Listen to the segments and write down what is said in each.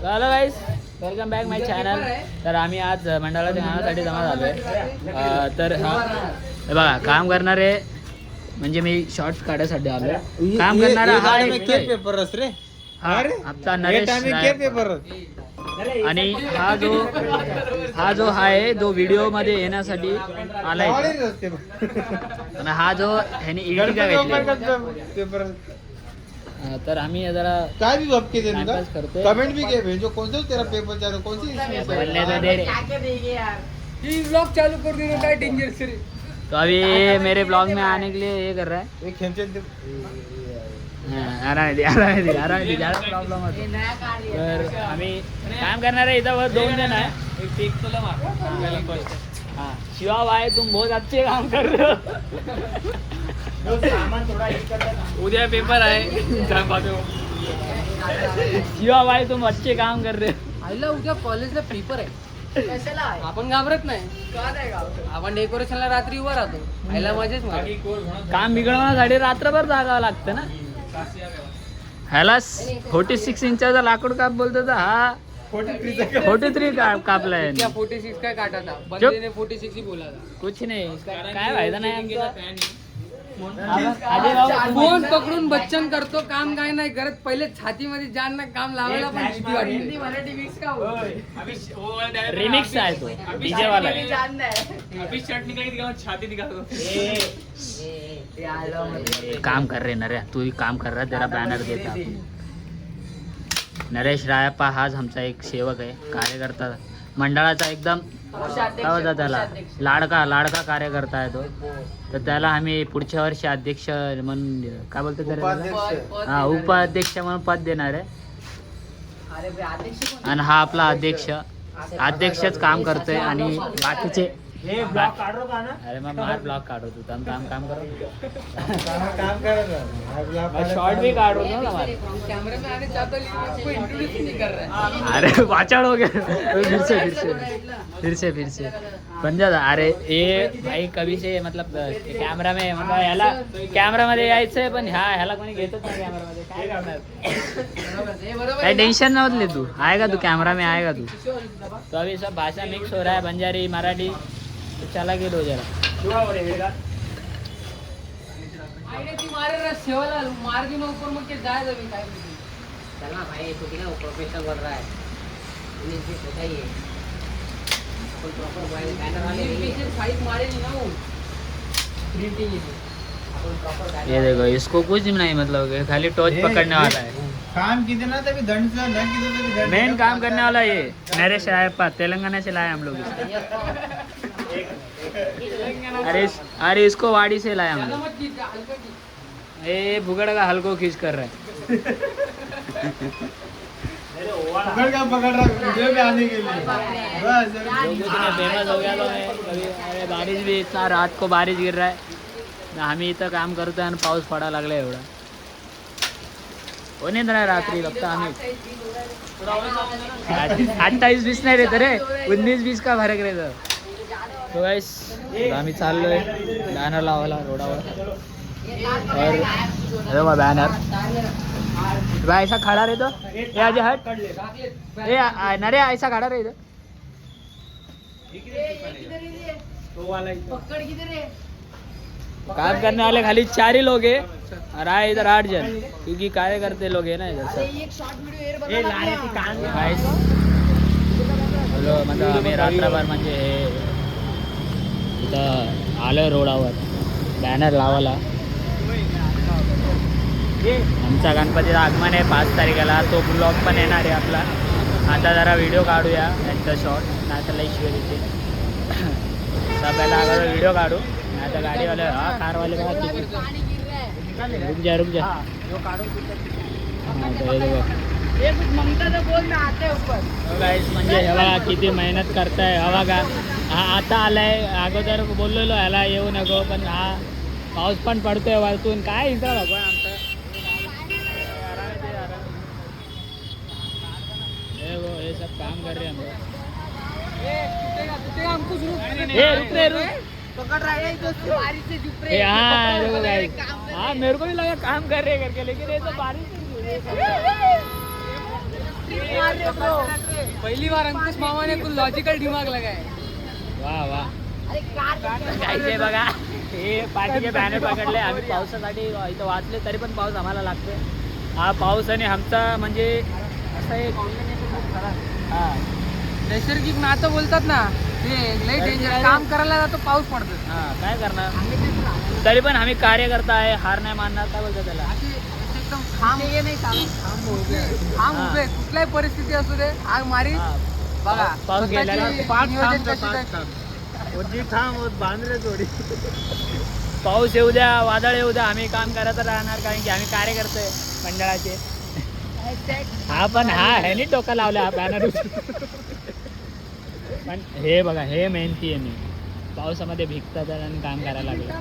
Hello गाईस, welcome back माय channel. तर आम्ही आज मंडळाच्या कामासाठी जमा झालोय. तर हा हे बघा, काम करणारे म्हणजे मी शॉर्ट्स काढायसाठी आलो. काम करणारा हा पेपर रे. आपला नरेश पेपर आणि हा जो आहे जो व्हिडिओ मध्ये येण्यासाठी आलाय. आणि हा जो ह्याने एडिटिंग पेपर तर आम्ही जरा काय भी जॉब के देने का टाइमपास करते हैं। कमेंट भी के भेजो कौन सा तेरा पेपर चालू कौन सी बोलने तो दे रहे। ये व्लॉग चालू कर देना काय डेंजर से. तो अभी मेरे ब्लॉग में आने के लिए ये कर रहा है. एक खेमचे ज्यादा प्रॉब्लेम होतो. तर आम्ही काम करणार आहे. इथं वर 2 जण आहे. हाँ शिवा भाई, तुम बहुत अच्छे काम कर रहे हो. उद्या पेपर आहे. शिवा भाई, तुम अच्छे काम कर रहे हो. आईला उद्या कॉलेजला पेपर आहे. कशाला आहे? आपण घाबरत नाही. का नाही घाबरत? आपण डेकोरेशनला रात्री उभा राहतो. आईला मजेच मार. काम बिघडवण्यासाठी रात्रभर जागावं लागतं ना. ह्याला 46 इंचाचा लाकूड काप बोलतो तर हा 43 कापलाय. क्या 46 काय काटाता? बंदे ने 46 ही बोला था. कुछ नाही, काय व्हायचं नाही आमचं. फोन पकडून बच्चन करतो. काम काय नाही करत. पहिले छातीमध्ये जान काम लावायला पण भीती वाटते. मराठी मिक्स का होतं? रिमिक्स आहे तो, डीजे वाला. काम कर रहे नरे, तू ही काम कर रहा, तेरा बॅनर देता. नरेश रायप्पा हाच आमचा एक सेवक आहे, कार्यकर्ता मंडळाचा. एकदम काय होता त्याला, लाडका कार्यकर्ता आहे तो. तर त्याला आम्ही पुढच्या वर्षी अध्यक्ष म्हणून काय बोलतो त्याला, हा उपाध्यक्ष म्हणून पद देणार आहे. आणि हा आपला अध्यक्षच काम करतोय. आणि बाकीचे अरे मग मार ब्लॉग काढतो तू, काम करो. शॉर्ट भी काढो ना. कैमरे में आने चाहता लेकिन कोई इंट्रोड्यूस ही नहीं कर रहा है. अरे वाचाड़ हो गया. फिर से पण जा. अरे ये भाई कभी से मतलब कॅमेरा में मतलब ह्याला कॅमेरा मध्ये यायचंय, पण ह्याला कोणी घेतच नाही कॅमेरा मध्ये. काय करणार? काय टेंशन नव्हतं ले. तू आएगा, तू कॅमेरा में आएगा तू. तो अभी सब भाषा मिक्स हो रहा है, बंजारी मराठी. तो चला गेलो जरा. आईने ती मारे रे शेवाला मार दी ना ऊपर मग के जाए जमीन काय बोलती. चला भाई, तो कितना प्रोफेशनल बन रहा है. इन्हें भी पता ही है. कोई प्रॉपर बैनर वाले ये पीछे साइड मारे नहीं ना वो प्रिंटिंग ये. अपन प्रॉपर बैनर. ये देखो, इसको कुछ नहीं मतलब खाली टॉर्च पकड़ने वाला है. काम कितना तभी दंड की मेन काम करने वाला ये नरेश रायप्पा, तेलंगाना से लाए हम लोग इसको. अरे इसको वाड़ी से लाए हम लोग. मत कीजिए हल्का की. ये भुगड़ का हल्को खींच कर रहा है. पकड़ रहा वीडियो में आने के लिए. बस फेमस हो गया तो अरे बारिश भी इतना, रात को बारिश गिर रहा है. आम्ही इथं काम करतोय आणि पाऊस पडायला लागला एवढा. कोणी नाही रात्री, फक्त आम्ही. 28-20 नाही रे, रे 19-20 का फरक रे. तो गाइस आम्ही चाललोय बॅनर लावायला रोडावर. और बैनर भाई ऐसा खड़ा रहे तो ये आजे हट. ए नरे ऐसा खड़ा रहे. काम करने वाले खाली 4 ही लोग है और आए इधर 8 जन, क्योंकि कार्यकर्ते लोग है ना इधर सब. हॅलो, मतलब आम्ही रात्रभर म्हणजे हे इथं आलोय रोडावर बॅनर लावायला. आमचा गणपतीचं आगमन आहे 5 तारखेला. तो ब्लॉग पण येणार आहे आपला. आता जरा व्हिडिओ काढूया त्यांचा शॉर्ट, नाही तर लई शिवाय येते. पहिला अगोदर व्हिडिओ काढू, नाही तर गाडीवाले कारवाले रुक जा. म्हणजे हवा किती मेहनत करताय. हवा का हा आता आलाय, अगोदर बोललेलो ह्याला येऊ नको, पण हा पाऊस पण पडतोय वरतून. काय इथं भगवान आमचं. ये सब काम कर रहे हैं हम लोग. पकड़ रहा है तो बारिश से चुप रहे. हाँ देखो गाइस, हाँ मेरे को भी लगा काम कर रहे करके, लेकिन ये तो बारिश से पहली बार अंकुश मामा ने कुछ लॉजिकल दिमाग लगाए. वा वा काय ते बघा हे पाठीचे बॅनर पकडले आम्ही पावसासाठी इथं वाचले तरी पण पाऊस आम्हाला लागतोय. हा पाऊस आणि आमचा म्हणजे असं एक हा नैसर्गिक नातं बोलतात ना ते लई डेंजर. काम करायला जातो पाऊस पडतो. हा काय करणार तरी पण आम्ही कार्यकर्ता आहे हार नाही मानणार काय बोलतो त्याला. एकदम ठाम उभे कुठल्याही परिस्थिती असू दे आग मारी. हा, बघा पाऊस गेला ना. स्वतःची नियोजन कशी काय. बांधले थोडी पाऊस येऊ द्या वादळ येऊ द्या आम्ही काम करत राहणार कारण की आम्ही कार्यकर्ते आहे मंडळाचे. हा पण हा ह्यानी डोका लावला हा बॅनर. पण हे बघा हे मेहनती आहे मी पावसामध्ये भिजतात आणि काम करायला लागलं.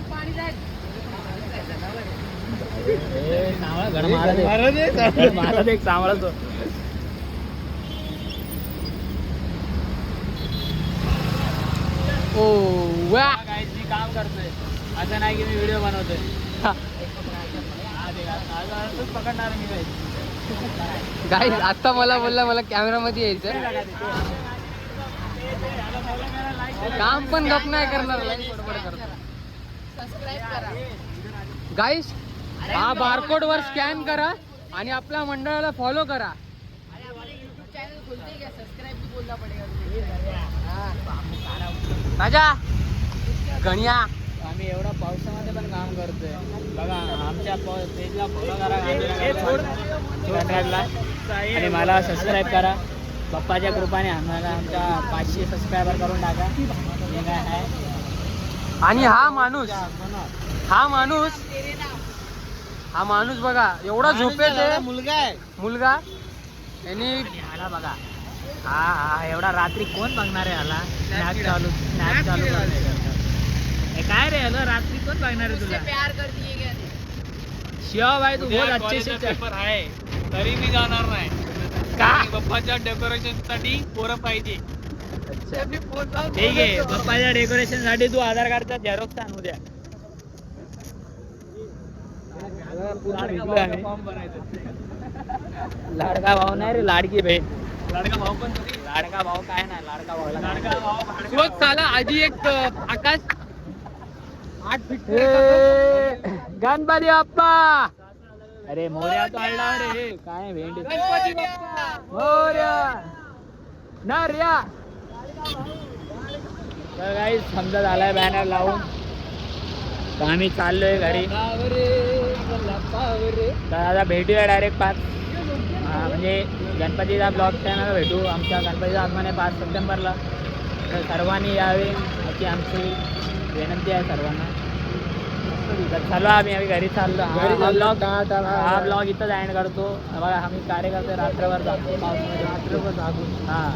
हे सावळा घड महाराज एक सावळा तो. ओ वा Guys, मी काम करतोय असं नाही की मी व्हिडिओ बनवतोय. असंच पकडणार मी guys. गाईज आता मला बोलला मला कॅमेरामध्ये यायचं. काम पण गप नाही करणार. गाईज हा बारकोड वर स्कॅन करा आणि आपल्या मंडळाला फॉलो करा. राजा गणिया आम्ही एवढा पावसामध्ये पण काम करतोय बघा. आमच्या पेजला फॉलो करा आणि मला सबस्क्राईब करा. पप्पाच्या कृपाने आम्हाला आमच्या 500 सबस्क्रायबर करून टाका. हे काय आहे आणि हा माणूस बघा एवढा झोपेत आहे. मुलगा यांनी ह्याला बघा हा एवढा रात्री कोण बघणार आहे ह्याला. स्नॅप चालू हे काय रे ह्याला रात्री कोण बघणार आहे तुला. शिवा भाई तू बहुत अच्छे से पेपर आहे तरी मी जाणार नाही का. पप्पाच्या डेकोरेशन साठी पोरं पाहिजे. ठीक आहे पप्पाच्या डेकोरेशन साठी तू आधार कार्डचा झेरॉक्स आणू द्या. लाडका भाऊ नाही रे लाडकी बहीण. लाडका भाऊ पण लाडका भाऊ काय नाही लाडका भाऊ रोज साला आधी एक आकाश 8 फीट गणपती बाप्पा. अरे मोर्या तो आला रे काय भेंडी मोर्या नर्या. तर काही समजा झालाय बॅनर लावून तर आम्ही चाललोय घरी. तर आता भेटूया डायरेक्ट 5 म्हणजे गणपतीचा ब्लॉग चॅनल भेटू. आमच्या गणपतीचं आगमन आहे 5 सप्टेंबरला. तर सर्वांनी यावे अशी आमची विनंती आहे सर्वांना. तर चला आम्ही घरी चाललो. हा ब्लॉग इथंच एंड करतो. बघा आम्ही कार्यकर्ते रात्रभर जातो पावसामध्ये. हां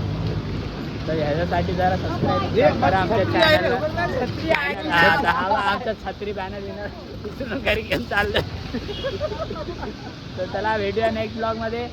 तर ह्याच्यासाठी जरा सबस्क्राईब करा आमच्या चॅनलला. आमच्या छत्री बॅनर विनर घरी घेऊन चाललं. तर चला भेटूया नेक्स्ट ब्लॉगमध्ये.